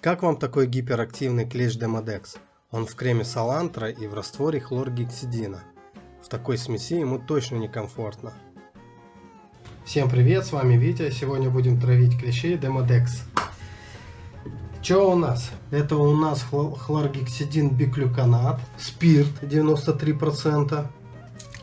Как вам такой гиперактивный клещ Demodex? Он в креме салантра и в растворе хлоргексидина. В такой смеси ему точно некомфортно. Всем привет, с вами Витя. Сегодня будем травить клещей Demodex. Что у нас? Это у нас хлоргексидин биглюконат, спирт 93%,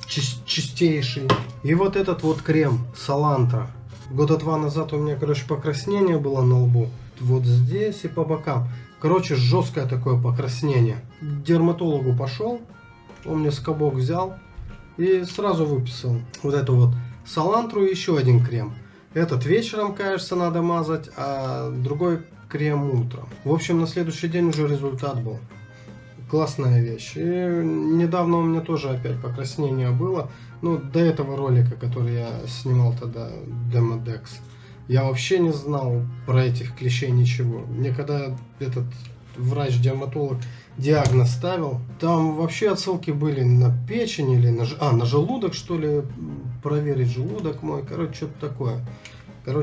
чистейший. И вот этот вот крем салантра. Года 2 назад у меня, покраснение было на лбу. Вот здесь и по бокам. Жесткое такое покраснение. К дерматологу пошел, он мне скобок взял и сразу выписал вот эту вот салантру и еще один крем. Этот вечером, кажется, надо мазать, а другой крем утром. В общем, на следующий день уже результат был. Классная вещь. И недавно у меня тоже опять покраснение было. Ну, до этого ролика, который я снимал тогда, Demodex, я вообще не знал про этих клещей ничего. Мне когда этот врач-дерматолог диагноз ставил, там вообще отсылки были на печень или на желудок, что ли, проверить желудок мой. Что-то такое.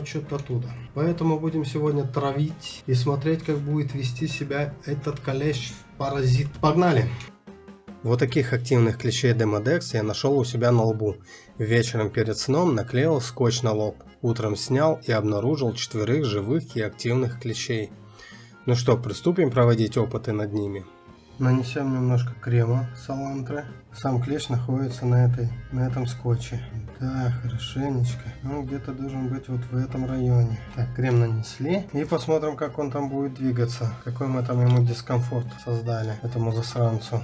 Что-то оттуда. Поэтому будем сегодня травить и смотреть, как будет вести себя этот клещ-паразит. Погнали! Вот таких активных клещей Demodex я нашел у себя на лбу. Вечером перед сном наклеил скотч на лоб. Утром снял и обнаружил 4 живых и активных клещей. Ну что, приступим проводить опыты над ними. Нанесем немножко крема салантры. Сам клещ находится на этом скотче. Да, хорошенечко. Он где-то должен быть вот в этом районе. Так, крем нанесли. И посмотрим, как он там будет двигаться. Какой мы там ему дискомфорт создали, этому засранцу.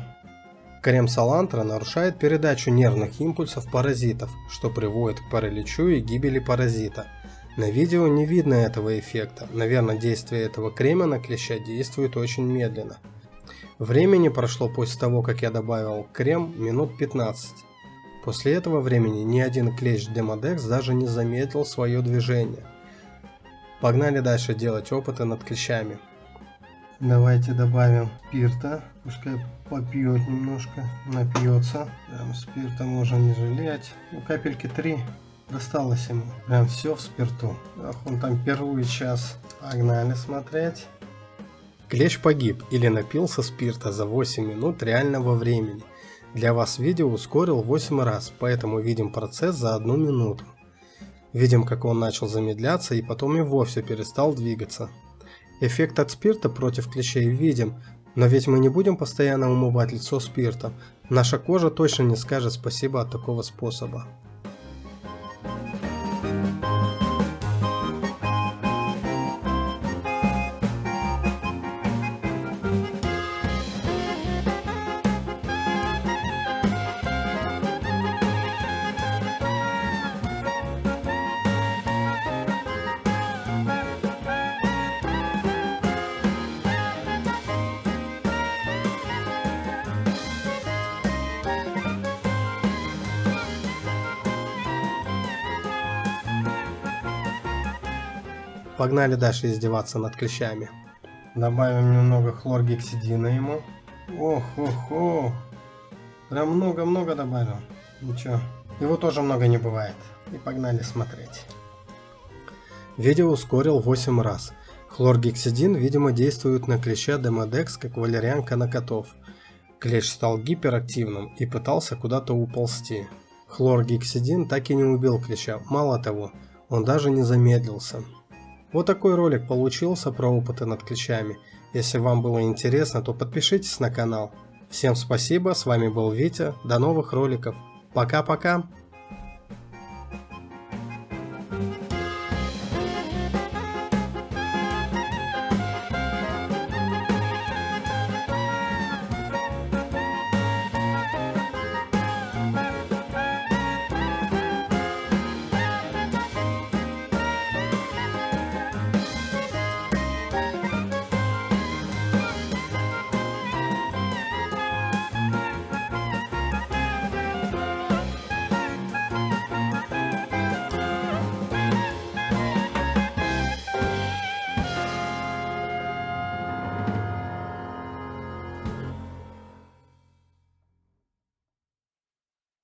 Крем салантра нарушает передачу нервных импульсов паразитов, что приводит к параличу и гибели паразита. На видео не видно этого эффекта. Наверное, действие этого крема на клеща действует очень медленно. Времени прошло после того, как я добавил крем, минут 15. После этого времени ни один клещ Demodex даже не замедлил свое движение. Погнали дальше делать опыты над клещами. Давайте добавим спирта, пускай попьет немножко, напьется. Прям спирта можно не жалеть. Капельки 3 досталось ему. Прям все в спирту. Ах, он там первый час. Погнали смотреть. Клещ погиб или напился спирта за 8 минут реального времени. Для вас видео ускорил 8 раз, поэтому видим процесс за 1 минуту. Видим, как он начал замедляться и потом и вовсе перестал двигаться. Эффект от спирта против клещей видим, но ведь мы не будем постоянно умывать лицо спиртом. Наша кожа точно не скажет спасибо от такого способа. Погнали дальше издеваться над клещами. Добавим немного хлоргексидина ему. Ох. Прям много добавил. Ничего. Его тоже много не бывает. И погнали смотреть. Видео ускорил 8 раз. Хлоргексидин, видимо, действует на клеща Demodex, как валерьянка на котов. Клещ стал гиперактивным и пытался куда-то уползти. Хлоргексидин так и не убил клеща. Мало того, он даже не замедлился. Вот такой ролик получился про опыты над клещами. Если вам было интересно, то подпишитесь на канал. Всем спасибо, с вами был Витя, до новых роликов. Пока-пока!